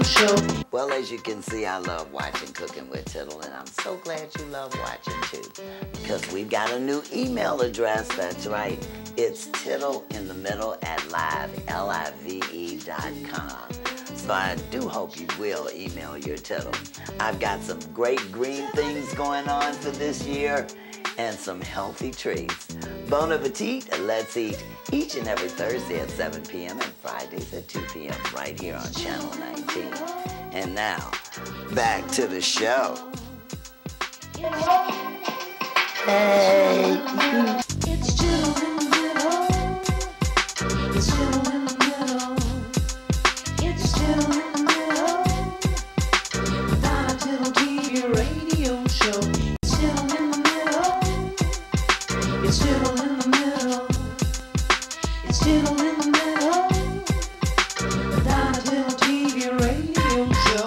show. Well, as you can see, I love watching Cookin Wit Tittle, and I'm so glad you love watching too, because we've got a new email address. That's right. It's tittleInTheMiddle@live.com. So I do hope you will email your tittle. I've got some great green things going on for this year and some healthy treats. Bon appetit, let's eat each and every Thursday at 7 p.m. and Fridays at 2 p.m. right here on Channel 19. And now, back to the show. Hey. It's Tittle in the middle. It's Tittle in the middle. It's Tittle in the middle. Donna Tittle TV radio show. It's Tittle in the middle. It's Tittle in the middle. It's Tittle in the middle. Donna Tittle TV radio show.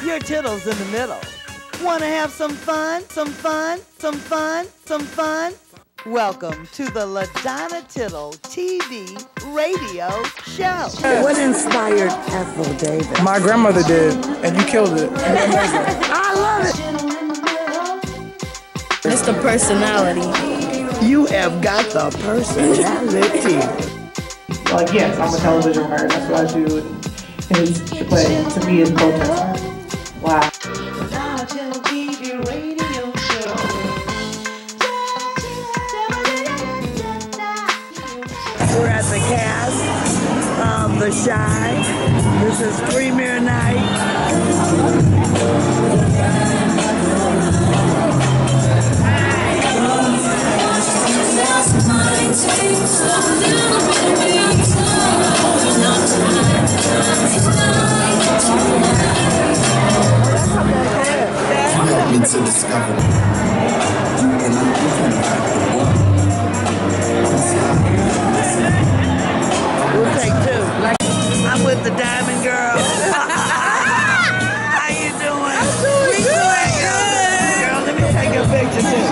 Your tittle's in the middle. Want to have some fun? Some fun? Some fun? Some fun? Welcome to the LaDonna Tittle TV radio show. What inspired Ethel Davis? My grandmother did, and you killed it. I love it. It's the personality. You have got the personality. Like, yes, I'm a television writer. That's what I do. And it's to play, to me, is protest. Wow. Donna Tittle TV radio show. We're at the cast of The Chi. This is premiere night. To discover. We'll take two. I'm with the Diamond Girl. How you doing? I'm doing good. Girl, let me take a picture too.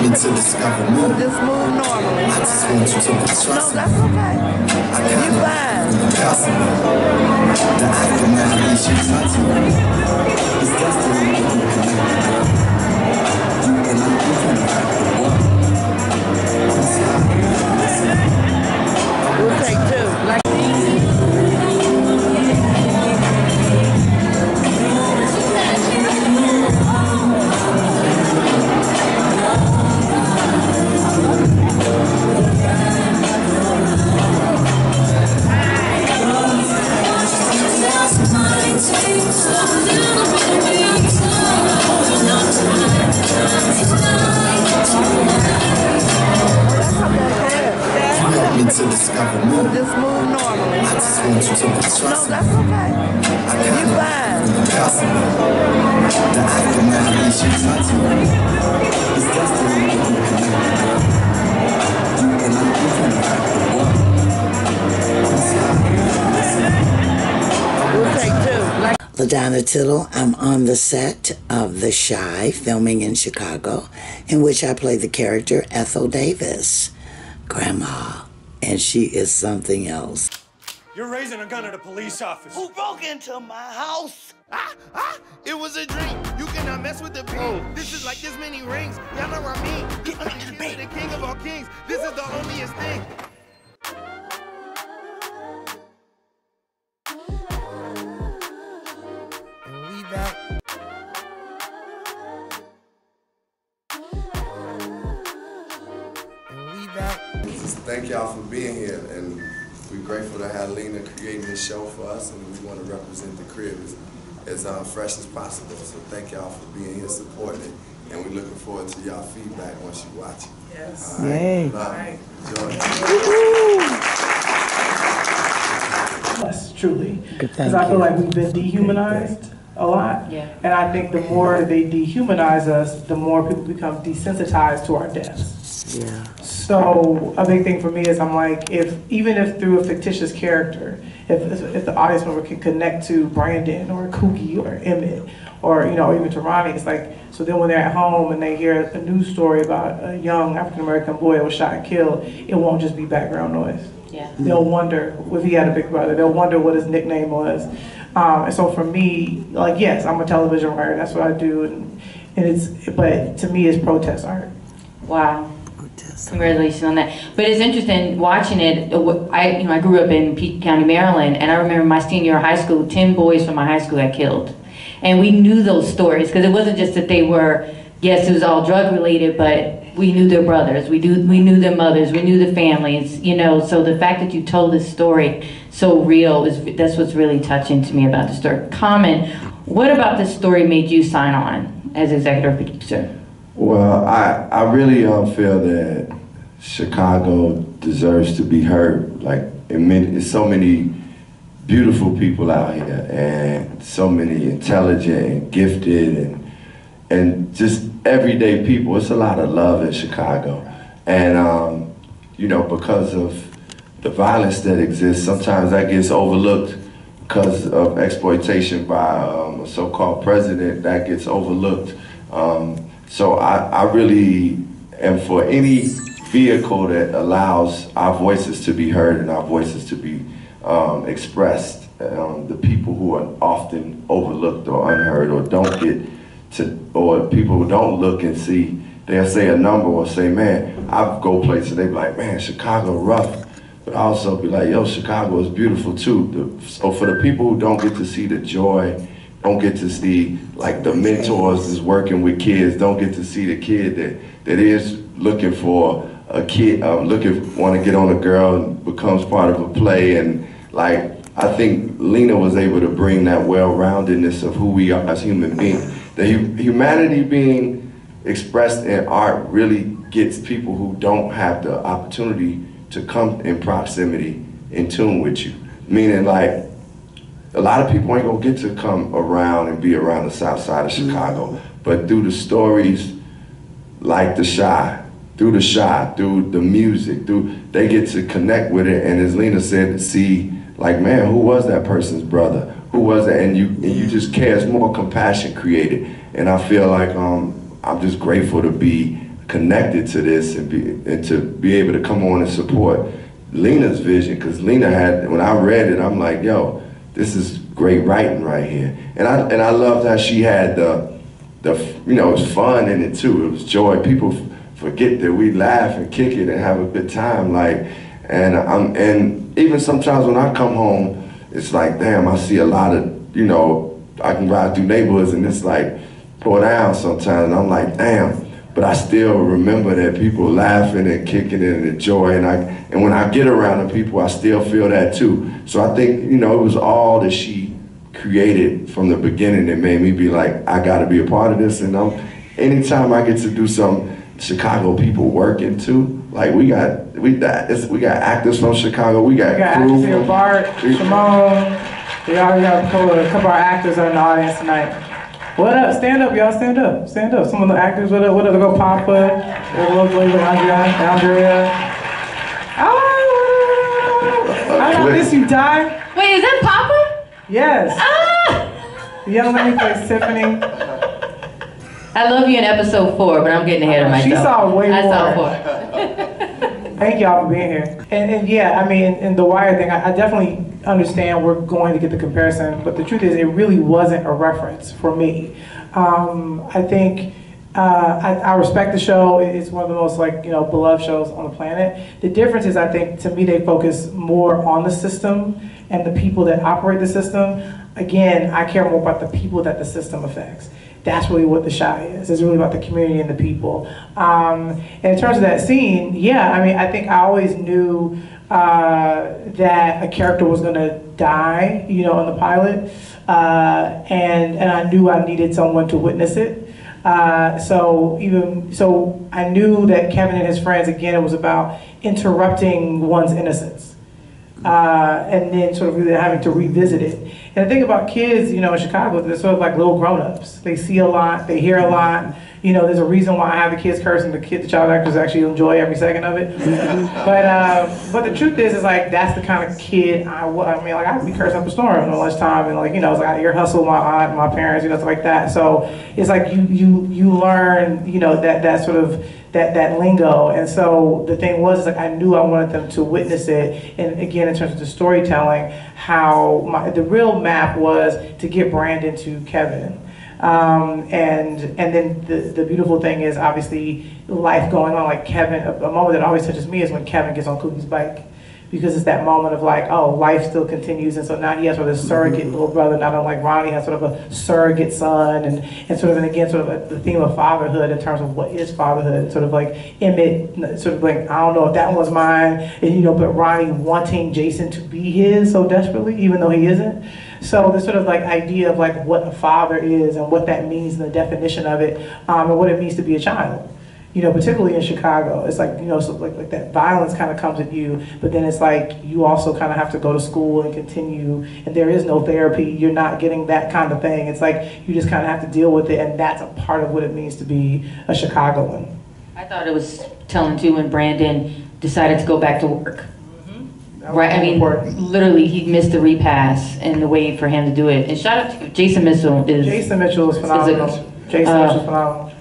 To discover me. Just move normally. I just want you to trust No, me. that's okay. You're fine. Impossible. The aftermath leaves you touching. It's destiny to be connected. And I'm looking back the world. We'll take two. To discover me. Just move normally. I just want you to trust No, me. that's okay. You're fine. Impossible. The aftermath leaves you touching. It's destiny to be connected. And I'm looking back the world. We'll take two. LaDonna Tittle, I'm on the set of The Chi, filming in Chicago, in which I play the character Ethel Davis, Grandma, and she is something else. You're raising a gun at a police office. Who broke into my house? It was a dream. You cannot mess with the beat. This is like this many rings. Y'all know what I mean. This is the king of all kings. This is the onlyest thing. And we Just thank y'all for being here, and we're grateful to have Lena creating this show for us, and we want to represent the crib as fresh as possible. So thank y'all for being here, supporting it, and we're looking forward to y'all feedback once you watch it. Yes. All right. Yay. All right. Enjoy. Us, truly. Good, Because I feel like we've been dehumanized a lot. Yeah. And I think the more they dehumanize us, the more people become desensitized to our deaths. Yeah. So a big thing for me is I'm like, even if through a fictitious character, if the audience member can connect to Brandon or Cookie or Emmett or even to Ronnie, it's like, so then when they're at home and they hear a news story about a young African American boy that was shot and killed, it won't just be background noise. Yeah. They'll wonder if he had a big brother. They'll wonder what his nickname was. And so for me, like, yes, I'm a television writer. That's what I do, but to me, it's protest art. Wow. Congratulations on that. But it's interesting watching it. I grew up in Peake County, Maryland, and I remember my senior year of high school, 10 boys from my high school got killed. And we knew those stories because it wasn't just that they were, yes, it was all drug related, but we knew their brothers, we knew their mothers, we knew the families, so the fact that you told this story so real, that's what's really touching to me about the story. Common, what about this story made you sign on as executive producer? Well, I really feel that Chicago deserves to be heard. Like, there's so many beautiful people out here, and so many intelligent and gifted and just everyday people. It's a lot of love in Chicago. And, because of the violence that exists, sometimes that gets overlooked because of exploitation by a so-called president. That gets overlooked. So I really am for any vehicle that allows our voices to be heard and our voices to be expressed. The people who are often overlooked or unheard or don't get to, or people who don't look and see, they'll say a number or say, man, I go places, they be like, man, Chicago rough. But I also be like, yo, Chicago is beautiful too. So for the people who don't get to see the joy, don't get to see like the mentors is working with kids, don't get to see the kid that is looking for a kid, want to get on a girl and becomes part of a play. And like, I think Lena was able to bring that well-roundedness of who we are as human beings. The humanity being expressed in art really gets people who don't have the opportunity to come in proximity, in tune with you. Meaning, like, a lot of people ain't gonna get to come around and be around the south side of Chicago, but through the stories like the Chi, through the music, they get to connect with it, and as Lena said, to see, like, man, who was that person's brother? Who was that? And you just care. It's more compassion created. And I feel like I'm just grateful to be connected to this and to be able to come on and support Lena's vision, because Lena had, when I read it, I'm like, yo, this is great writing right here. And I loved how she had it was fun in it too. It was joy. People forget that we laugh and kick it and have a good time. Like, and even sometimes when I come home, it's like, damn, I see a lot of, I can ride through neighborhoods and it's like, pour down sometimes, and I'm like, damn. But I still remember that people laughing and kicking it and the joy, and when I get around the people, I still feel that too. So I think, it was all that she created from the beginning that made me be like, I gotta be a part of this. And anytime I get to do some Chicago people working too, like we got actors from Chicago, we got crew actors here, Bart, Shimon, we already got a couple of our actors in the audience tonight. What up? Stand up, y'all. Stand up. Stand up. Some of the actors. What up? What up? Go Papa. Andrea. Oh, I don't miss you, Ty. Wait, is that Papa? Yes. Ah! The young lady plays Tiffany. I love you in episode 4, but I'm getting ahead of myself. She saw way more. I saw 4. Thank y'all for being here. And yeah, I mean, in the Wire thing, I definitely understand we're going to get the comparison, but the truth is it really wasn't a reference for me. I think I respect the show. It's one of the most beloved shows on the planet. The difference is, I think, to me, they focus more on the system and the people that operate the system. Again, I care more about the people that the system affects. that's really what the Chi is. It's really about the community and the people. And in terms of that scene, yeah, I mean, I think I always knew that a character was gonna die, you know, in the pilot, and I knew I needed someone to witness it. So I knew that Kevin and his friends, again, it was about interrupting one's innocence, and then sort of really having to revisit it. And the thing about kids, you know, in Chicago, they're sort of like little grown-ups. They see a lot, they hear a lot. You know, there's a reason why I have the kids curse, and the child actors actually enjoy every second of it. But the truth is like, that's the kind of kid I mean, like, I'd be cursing up a storm at lunchtime, and like, you know, it's like I ear hustle my aunt and my parents, you know, stuff like that. So it's like you learn, you know, that sort of, that lingo. And so the thing was, like, I knew I wanted them to witness it. And again, in terms of the storytelling, how the real map was to get Brandon to Kevin. And then the beautiful thing is obviously life going on, like Kevin, a moment that always touches me is when Kevin gets on Cookie's bike, because it's that moment of like, oh, life still continues. And so now he has sort of a surrogate little brother, not unlike Ronnie has sort of a surrogate son, and sort of, and again, sort of the theme of fatherhood in terms of what is fatherhood, sort of like Emmett, sort of like, I don't know if that was mine, and, you know, but Ronnie wanting Jason to be his so desperately, even though he isn't. So this sort of like idea of like what a father is and what that means and the definition of it, and what it means to be a child. You know, particularly in Chicago, it's like, you know, so like that violence kind of comes at you, but then it's like you also kind of have to go to school and continue, and there is no therapy. You're not getting that kind of thing. It's like you just kind of have to deal with it, and that's a part of what it means to be a Chicagoan. I thought it was telling too when Brandon decided to go back to work. Right, I mean, literally, he missed the repass and the way for him to do it. And shout out to Jason Mitchell. Jason Mitchell is phenomenal. Jason Mitchell is phenomenal.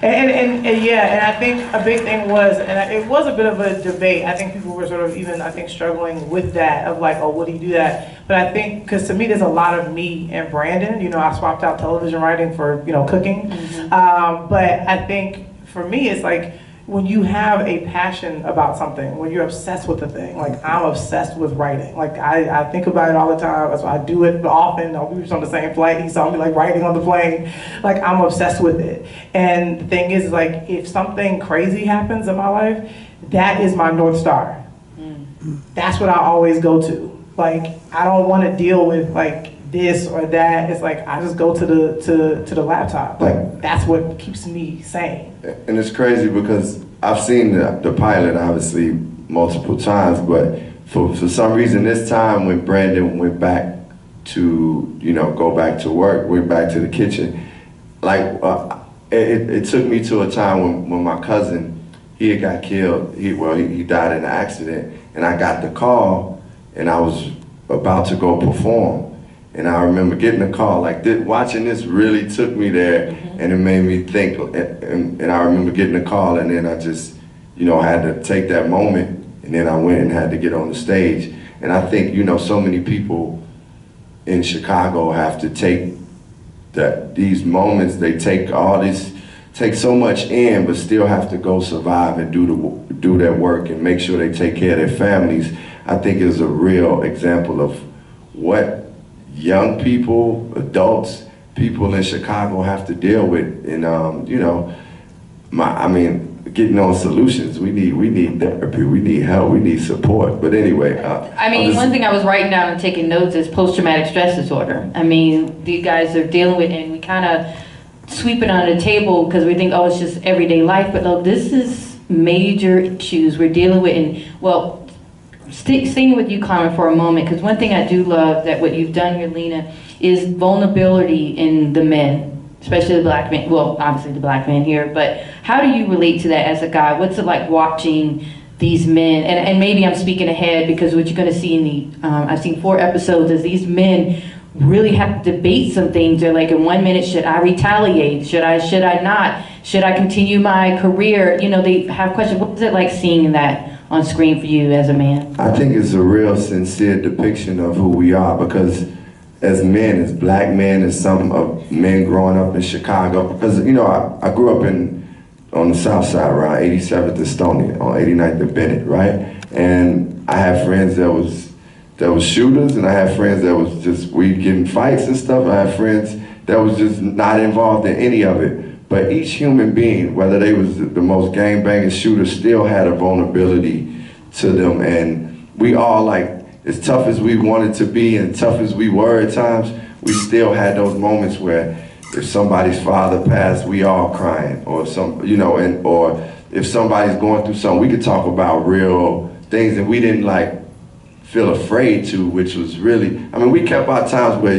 And yeah, and I think a big thing was, and it was a bit of a debate. I think people were sort of even, I think, struggling with that of like, oh, would he do that? But I think, because to me, there's a lot of me and Brandon. You know, I swapped out television writing for, you know, cooking. But I think for me, it's like, when you have a passion about something, when you're obsessed with a thing, like I'm obsessed with writing. Like I think about it all the time, that's why I do it often. I'll be on the same flight, he saw me like writing on the plane. Like I'm obsessed with it. And the thing is, like, if something crazy happens in my life, that is my North Star. That's what I always go to. Like, I don't want to deal with like this or that. It's like I just go to the laptop. Like that's what keeps me sane. And it's crazy because I've seen the pilot obviously multiple times, but for some reason this time when Brandon went back to, you know, go back to work, went back to the kitchen, like it took me to a time when my cousin, he had got killed. He died in an accident, and I got the call, and I was about to go perform. And I remember getting a call, like watching this really took me there, and it made me think, and I remember getting a call, and then I just, you know, had to take that moment, and then I went and had to get on the stage. And I think, you know, so many people in Chicago have to take these moments, they take so much in, but still have to go survive and do their work and make sure they take care of their families. I think is a real example of what young people, adults, people in Chicago have to deal with. And you know, I mean, getting on solutions. We need therapy. We need help. We need support. But anyway, I mean, one thing I was writing down and taking notes is post-traumatic stress disorder. I mean, these guys are dealing with, and we kind of sweep it under the table because we think, oh, it's just everyday life. But no, this is major issues we're dealing with. And well, staying with you, Carmen, for a moment, because one thing I do love that what you've done here, Lena, is vulnerability in the men, especially the black men. Well, obviously the black men here, but how do you relate to that as a guy? What's it like watching these men? And maybe I'm speaking ahead because what you're going to see in the, I've seen 4 episodes, is these men really have to debate some things. They're like, in 1 minute, should I retaliate? Should I not? Should I continue my career? You know, they have questions. What is it like seeing that on screen for you as a man? I think it's a real sincere depiction of who we are, because as men, as black men, as some of men growing up in Chicago, because, you know, I grew up on the south side around 87th and Stony, on 89th and Bennett, right? And I had friends that was shooters, and I had friends that was just, we'd get in fights and stuff. I had friends that was just not involved in any of it. But each human being, whether they was the most gang-banging shooter, still had a vulnerability to them. And we all, like, as tough as we wanted to be and tough as we were at times, we still had those moments where if somebody's father passed, we all crying, or or if somebody's going through something, we could talk about real things that we didn't like feel afraid to, which was really, I mean, we kept our times where,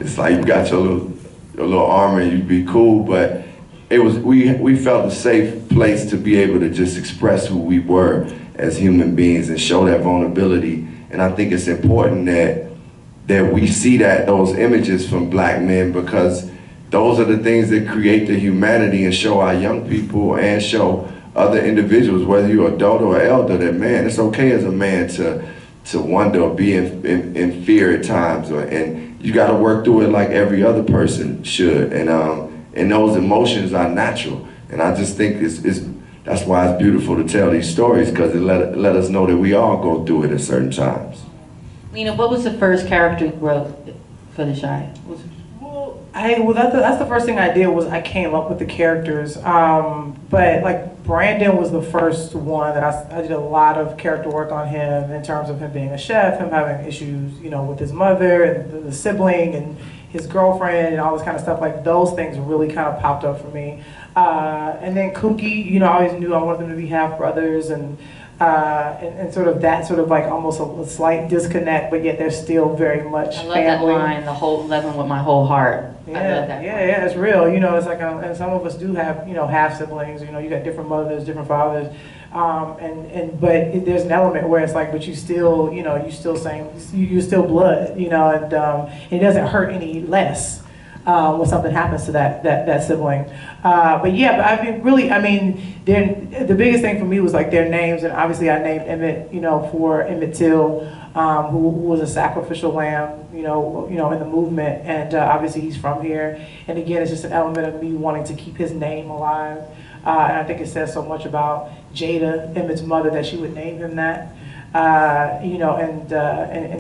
it's like you got your little armor and you'd be cool, but it was, we felt a safe place to be able to just express who we were as human beings and show that vulnerability. And I think it's important that we see those images from black men, because those are the things that create the humanity and show our young people and show other individuals, whether you're adult or elder, that man, it's okay as a man to wonder or be in fear at times, and you got to work through it like every other person should. And those emotions are natural. And I just think that's why it's beautiful to tell these stories, because it let us know that we all go through it at certain times. Lena, what was the first character you wrote for the Chi? That's the first thing I did, was I came up with the characters. But like Brandon was the first one that I did a lot of character work on him, in terms of him being a chef, him having issues, with his mother and the sibling and his girlfriend and all this kind of stuff. Like those things really kind of popped up for me. And then Cookie, I always knew I wanted them to be half brothers, and sort of that sort of like almost a slight disconnect, but yet they're still very much I love family. that line, the whole love him with my whole heart. Yeah, I love that. yeah, it's real. It's like, and some of us do have, half siblings. You got different mothers, different fathers, but there's an element where it's like, but you still, you're still blood, and it doesn't hurt any less when something happens to that sibling. But yeah, the biggest thing for me was like their names, and obviously I named Emmett, for Emmett Till, who was a sacrificial lamb, in the movement, and obviously he's from here. And again, it's just an element of me wanting to keep his name alive. And I think it says so much about Jada, Emmett's mother, that she would name him that. And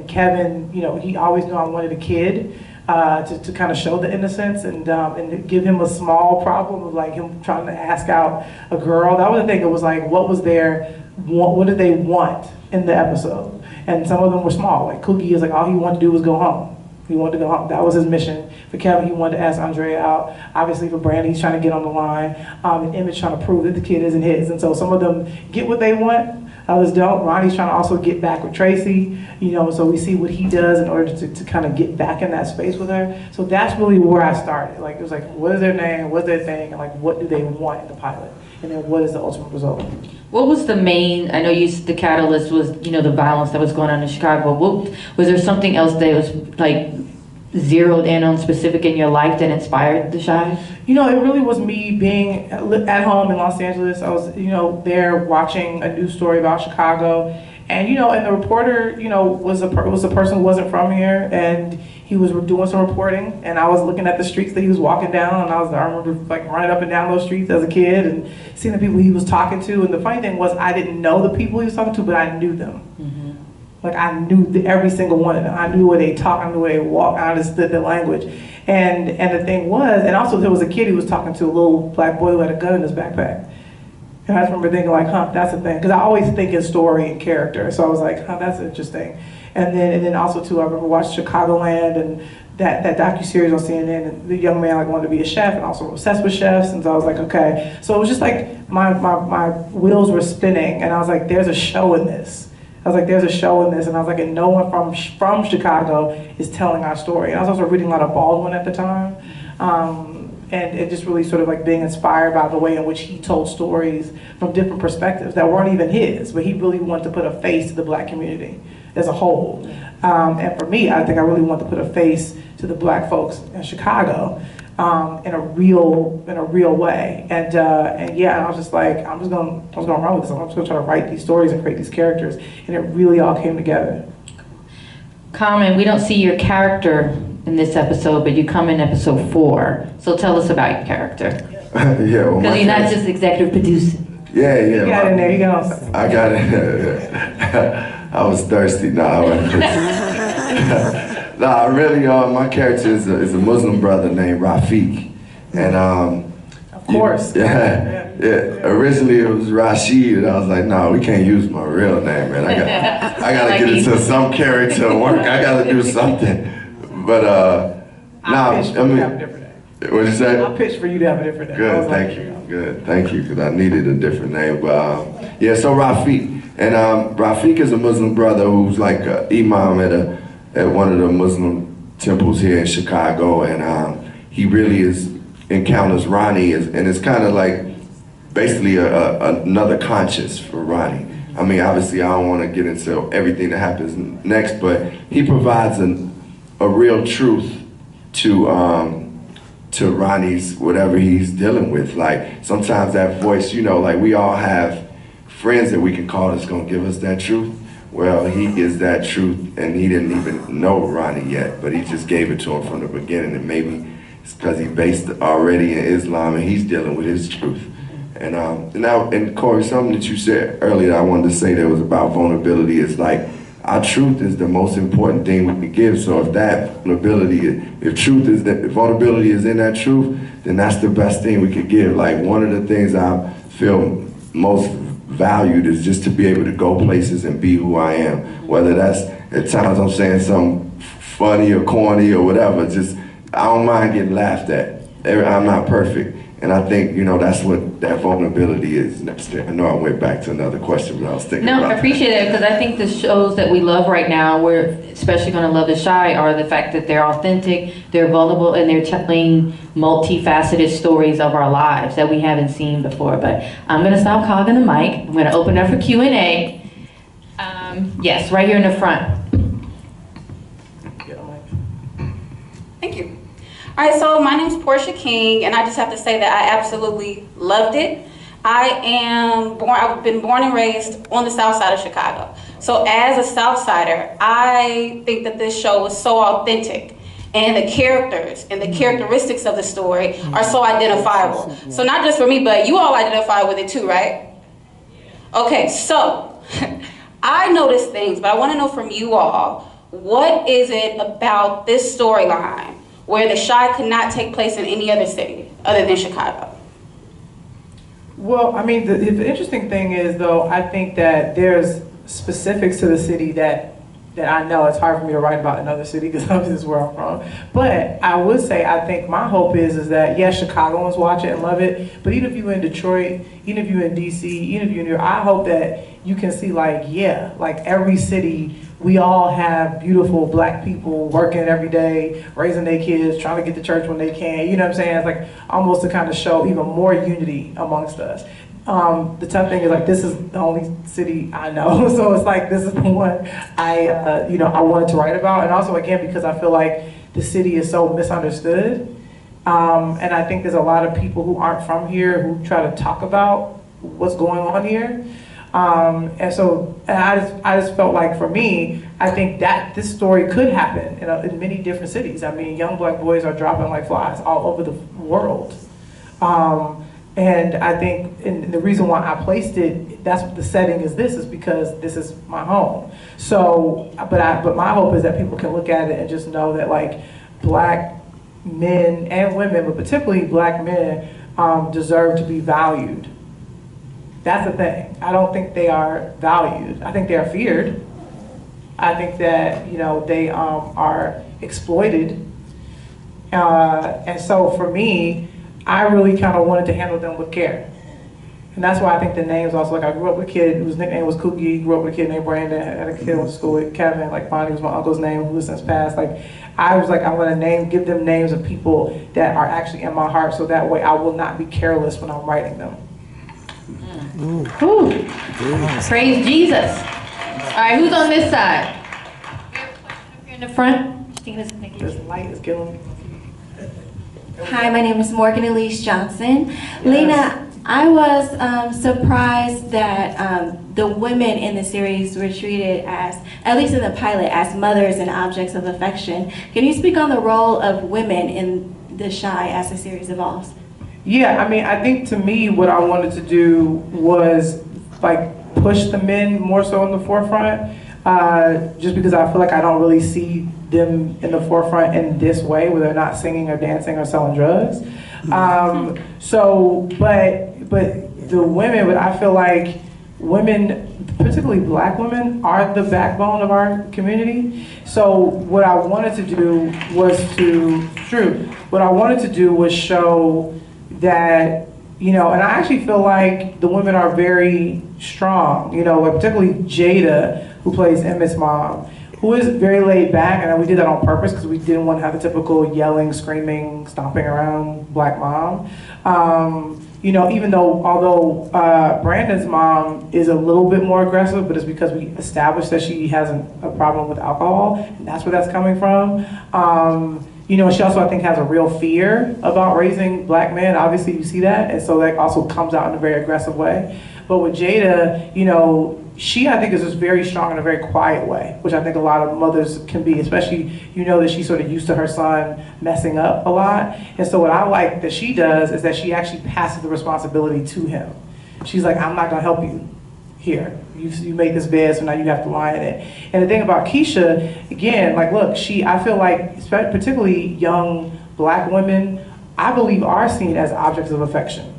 Kevin, he always knew I wanted a kid. To kind of show the innocence and to give him a small problem of like him trying to ask out a girl. That was the thing. It was like, what did they want in the episode? And some of them were small. Like Cookie is like, all he wanted to do was go home. He wanted to go home. That was his mission. For Kevin, he wanted to ask Andrea out. Obviously for Brandon, he's trying to get on the line. And Emmett's trying to prove that the kid isn't his. And so some of them get what they want, others don't. Ronnie's trying to also get back with Tracy, so we see what he does in order to kind of get back in that space with her. So that's really where I started. Like, it was like, what is their name, what's their thing, and like, what do they want in the pilot? And then what is the ultimate result? What was the main, I know the catalyst was, the violence that was going on in Chicago. Was there something else that was like zeroed in on specific in your life that inspired the Chi? It really was me being at home in Los Angeles. I was, there watching a news story about Chicago, and and the reporter, was a person who wasn't from here, and he was doing some reporting, and I was looking at the streets that he was walking down, and I remember like running up and down those streets as a kid and seeing the people he was talking to. And the funny thing was, I didn't know the people he was talking to, but I knew them. Mm-hmm. Like I knew every single one of them. I knew where they talked, I knew where they walked, I understood the language. And the thing was, and also there was a kid he was talking to, a little black boy who had a gun in his backpack. And I just remember thinking like, that's the thing. Because I always think in story and character. So I was like, that's interesting. And then also too, I remember watching Chicagoland and that docuseries on CNN, and the young man like wanted to be a chef and also obsessed with chefs. And so I was like, okay. So it was just like my wheels were spinning, and I was like, there's a show in this. I was like, there's a show in this, and I was like, and no one from Chicago is telling our story. And I was also reading a lot of Baldwin at the time, and it just really sort of like being inspired by the way in which he told stories from different perspectives that weren't even his, but he really wanted to put a face to the black community as a whole. And for me, I think I really wanted to put a face to the black folks in Chicago in a real way. And yeah, and I was just like, I was gonna run with this. I'm just gonna try to write these stories and create these characters, and it really all came together. Carmen, we don't see your character in this episode, but you come in episode 4. So tell us about your character. Yeah, well, because you're not just executive producing. Yeah. You got in there. You got. I got in there. I was thirsty. No, I wasn't. Nah, really, my character is a Muslim brother named Rafiq, and of course. Yeah. Originally it was Rashid, and I was like, no, we can't use my real name, man. I gotta get into some character work. I gotta do something. But nah, I mean, what'd you say? I'll pitch for you to have a different name. Good, thank you. Good, thank you, because I needed a different name. But yeah, so Rafiq, and Rafiq is a Muslim brother who's like an imam at one of the Muslim temples here in Chicago, and he really encounters Ronnie, and it's kind of like basically another conscience for Ronnie. I mean, obviously I don't want to get into everything that happens next, but he provides a real truth to Ronnie's whatever he's dealing with. Like sometimes that voice, you know, like we all have friends that we can call that's gonna give us that truth. Well, he is that truth, and he didn't even know Ronnie yet, but he just gave it to him from the beginning, and maybe it's because he's based already in Islam and he's dealing with his truth. And Corey, something that you said earlier, I wanted to say that was about vulnerability. It's like our truth is the most important thing we can give. So if that vulnerability, if vulnerability is in that truth, then that's the best thing we could give. Like one of the things I feel most valued is just to be able to go places and be who I am. Whether that's at times I'm saying something funny or corny or whatever, just I don't mind getting laughed at. I'm not perfect. And I think, you know, that's what that vulnerability is. I know I went back to another question, but I was thinking about I appreciate that, because I think the shows that we love right now, we're especially going to love The Chi, are the fact that they're authentic, they're vulnerable, and they're telling multifaceted stories of our lives that we haven't seen before. But I'm going to stop hogging the mic. I'm going to open up for Q&A. Yes, right here in the front. Thank you. All right, so my name's Portia King, and I just have to say that I absolutely loved it. I've been born and raised on the south side of Chicago. So as a South Sider, I think that this show was so authentic, and the characters and the characteristics of the story are so identifiable. So not just for me, but you all identify with it too, right? Okay, so I noticed things, but I want to know from you all, what is it about this storyline where the Chi could not take place in any other city other than Chicago? Well, I mean, the interesting thing is, though, I think that there's specifics to the city that I know it's hard for me to write about another city because obviously this is where I'm from. But I would say, I think my hope is that, yes, Chicagoans watch it and love it, but even if you're in Detroit, even if you're in DC, even if you're in New York, I hope that you can see, like, yeah, like every city, we all have beautiful black people working every day, raising their kids, trying to get to church when they can. You know what I'm saying? It's like almost to kind of show even more unity amongst us. The tough thing is, like, this is the only city I know, so it's like this is the one I wanted to write about, and also again because I feel like the city is so misunderstood, and I think there's a lot of people who aren't from here who try to talk about what's going on here. And I just felt like, for me, I think that this story could happen in many different cities. I mean, young black boys are dropping like flies all over the world. And I think, and the reason why I placed it, that's what the setting is because this is my home. So, but my hope is that people can look at it and just know that, like, black men and women, but particularly black men, deserve to be valued. That's the thing. I don't think they are valued. I think they are feared. I think that, they are exploited. And so for me, I really kind of wanted to handle them with care. And that's why I think the names also, like, I grew up with a kid whose nickname was Cookie, grew up with a kid named Brandon, had a kid who went to school with Kevin, like Bonnie was my uncle's name, who has since passed. Like, I was like, I'm gonna give them names of people that are actually in my heart, so that way I will not be careless when I'm writing them. Ooh. Praise Jesus. All right, who's on this side? Here in the front. This light is killing me. Hi, my name is Morgan Elise Johnson. Yes. Lena, I was surprised that the women in the series were treated as, at least in the pilot, as mothers and objects of affection. Can you speak on the role of women in the Chi as the series evolves? Yeah, I mean, I think to me what I wanted to do was, like, push the men more so in the forefront. just because I feel like I don't really see them in the forefront in this way, where they're not singing or dancing or selling drugs. But the women, but I feel like women, particularly black women, are the backbone of our community. So what I wanted to do was show that, you know, and I actually feel like the women are very strong, you know, like particularly Jada, who plays Emmett's mom, who is very laid back, and we did that on purpose because we didn't want to have the typical yelling, screaming, stomping around black mom. You know, although Brandon's mom is a little bit more aggressive, but it's because we established that she has a problem with alcohol, and that's where that's coming from. You know, she also, I think, has a real fear about raising black men. Obviously, you see that, and so that also comes out in a very aggressive way. But with Jada, you know, she, I think, is just very strong in a very quiet way, which I think a lot of mothers can be, especially, you know, that she's sort of used to her son messing up a lot. And so what I like that she does is that she actually passes the responsibility to him. She's like, I'm not gonna help you here. You made this bed, so now you have to lie in it. And the thing about Keisha, again, like, look, I feel like, particularly young black women, I believe are seen as objects of affection,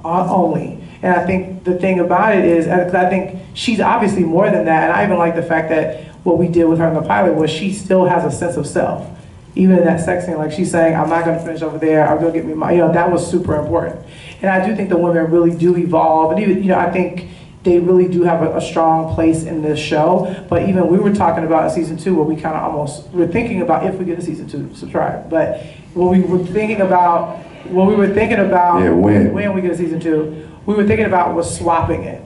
only. And I think the thing about it is, because I think she's obviously more than that, and I even like the fact that what we did with her in the pilot was she still has a sense of self. Even in that sex scene, like she's saying, I'm not gonna finish over there, I'm gonna get me my, you know, that was super important. And I do think the women really do evolve, and even, you know, I think they really do have a strong place in this show. But even we were talking about in season 2, where we kind of we're thinking about if we get a season 2, subscribe. But what we were thinking about, when we get a season 2, we were thinking about was swapping it,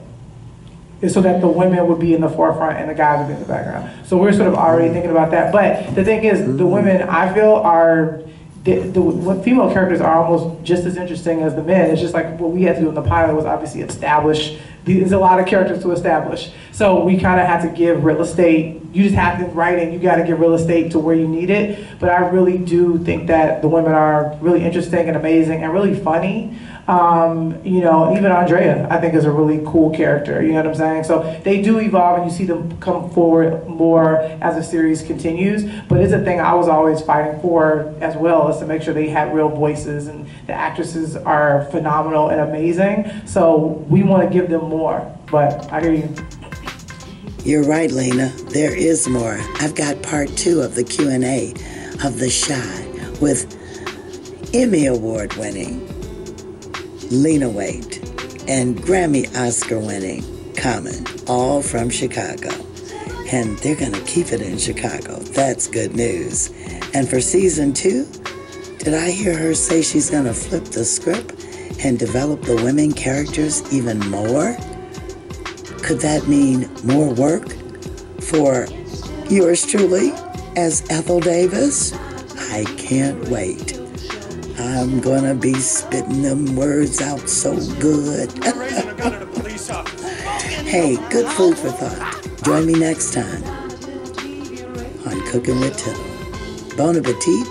so that the women would be in the forefront and the guys would be in the background. So we're sort of already thinking about that. But the thing is, the women, I feel, are, the female characters are almost just as interesting as the men. It's just like what we had to do in the pilot was obviously establish, there's a lot of characters to establish. So we kind of had to give real estate, you just have to write in, you got to give real estate to where you need it. But I really do think that the women are really interesting and amazing and really funny. You know, even Andrea, I think, is a really cool character, you know what I'm saying? So they do evolve, and you see them come forward more as the series continues, but it's a thing I was always fighting for as well, is to make sure they had real voices, and the actresses are phenomenal and amazing, so we want to give them more, but I hear you. You're right, Lena, there is more. I've got part 2 of the Q&A of The Chi with Emmy Award winning Lena Waithe and Grammy Oscar winning Common, all from Chicago. And they're gonna keep it in Chicago. That's good news. And for season 2, did I hear her say she's gonna flip the script and develop the women characters even more? Could that mean more work for yours truly as Ethel Davis? I can't wait. I'm gonna be spitting them words out so good. Hey, good food for thought. Join me next time on Cookin Wit Tittle. Bon appetit,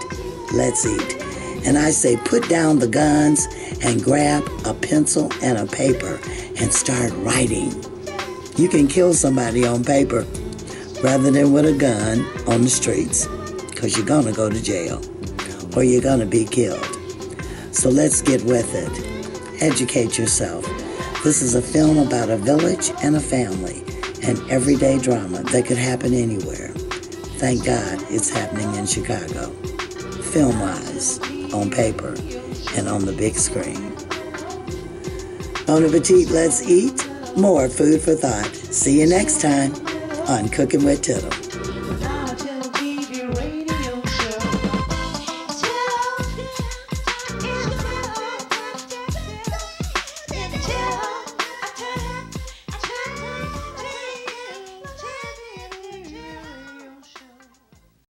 let's eat. And I say put down the guns and grab a pencil and a paper and start writing. You can kill somebody on paper rather than with a gun on the streets, because you're gonna go to jail or you're gonna be killed. So let's get with it. Educate yourself. This is a film about a village and a family and everyday drama that could happen anywhere. Thank God it's happening in Chicago. Film-wise, on paper, and on the big screen. Bon appetit, let's eat. More food for thought. See you next time on Cookin Wit Tittle.